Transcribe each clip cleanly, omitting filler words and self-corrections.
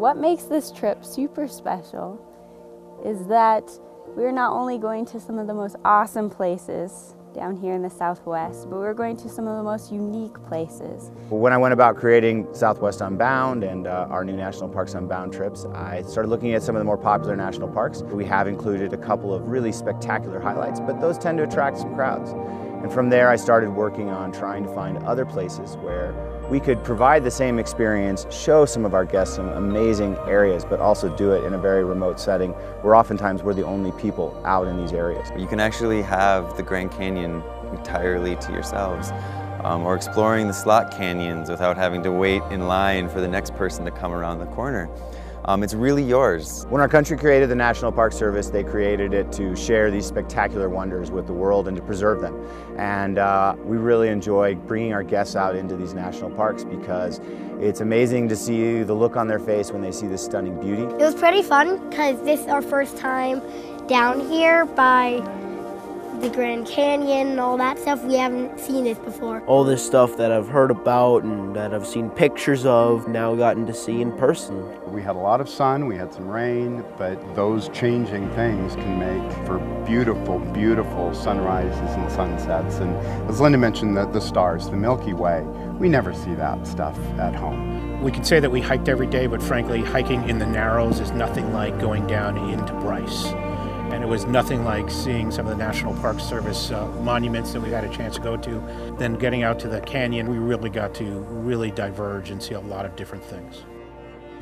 What makes this trip super special is that we're not only going to some of the most awesome places down here in the Southwest, but we're going to some of the most unique places. When I went about creating Southwest Unbound and our new National Parks Unbound trips, I started looking at some of the more popular national parks. We have included a couple of really spectacular highlights, but those tend to attract some crowds. And from there, I started working on trying to find other places where we could provide the same experience, show some of our guests some amazing areas, but also do it in a very remote setting where oftentimes we're the only people out in these areas. You can actually have the Grand Canyon entirely to yourselves, or exploring the slot canyons without having to wait in line for the next person to come around the corner. It's really yours. When our country created the National Park Service, they created it to share these spectacular wonders with the world and to preserve them. And we really enjoy bringing our guests out into these national parks because it's amazing to see the look on their face when they see this stunning beauty. It was pretty fun because this is our first time down here by the Grand Canyon and all that stuff. We haven't seen this before. All this stuff that I've heard about and that I've seen pictures of, now gotten to see in person. We had a lot of sun, we had some rain, but those changing things can make for beautiful, beautiful sunrises and sunsets. And as Linda mentioned, the stars, the Milky Way, we never see that stuff at home. We could say that we hiked every day, but frankly, hiking in the Narrows is nothing like going down into Bryce. And it was nothing like seeing some of the National Park Service monuments that we had a chance to go to. Then getting out to the canyon, we really got to really diverge and see a lot of different things.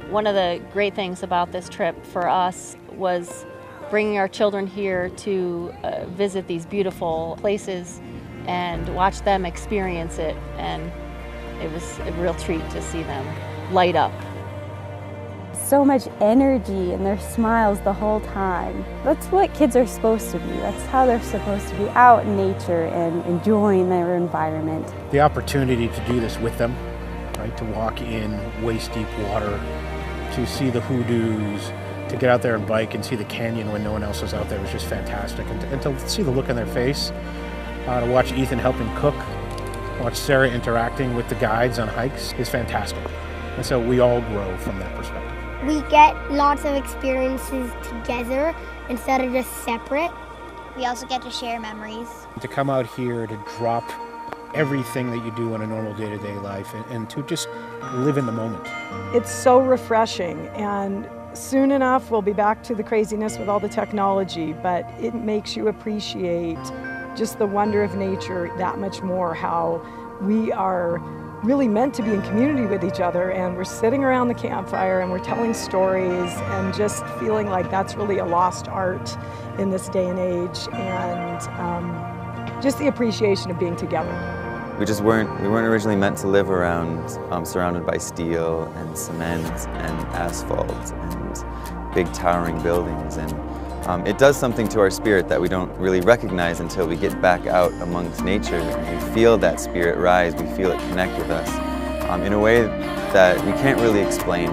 One of the great things about this trip for us was bringing our children here to visit these beautiful places and watch them experience it. And it was a real treat to see them light up. So much energy and their smiles the whole time. That's what kids are supposed to be. That's how they're supposed to be, out in nature and enjoying their environment. The opportunity to do this with them, right? To walk in waist-deep water, to see the hoodoos, to get out there and bike and see the canyon when no one else was out there was just fantastic. And to see the look on their face, to watch Ethan helping cook, watch Sarah interacting with the guides on hikes is fantastic. And so we all grow from that perspective. We get lots of experiences together instead of just separate. We also get to share memories. To come out here to drop everything that you do in a normal day-to-day life and to just live in the moment. It's so refreshing, and soon enough we'll be back to the craziness with all the technology, but it makes you appreciate just the wonder of nature that much more, how we are really meant to be in community with each other, and we're sitting around the campfire and we're telling stories and just feeling like that's really a lost art in this day and age, and just the appreciation of being together. We weren't originally meant to live around surrounded by steel and cement and asphalt and big towering buildings, and it does something to our spirit that we don't really recognize until we get back out amongst nature and we feel that spirit rise, we feel it connect with us in a way that we can't really explain.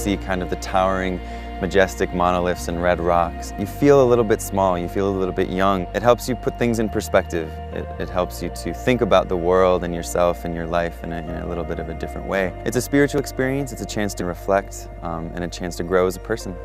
see kind of the towering majestic monoliths and red rocks, you feel a little bit small, you feel a little bit young. It helps you put things in perspective. It helps you to think about the world and yourself and your life in a little bit of a different way. It's a spiritual experience, it's a chance to reflect and a chance to grow as a person.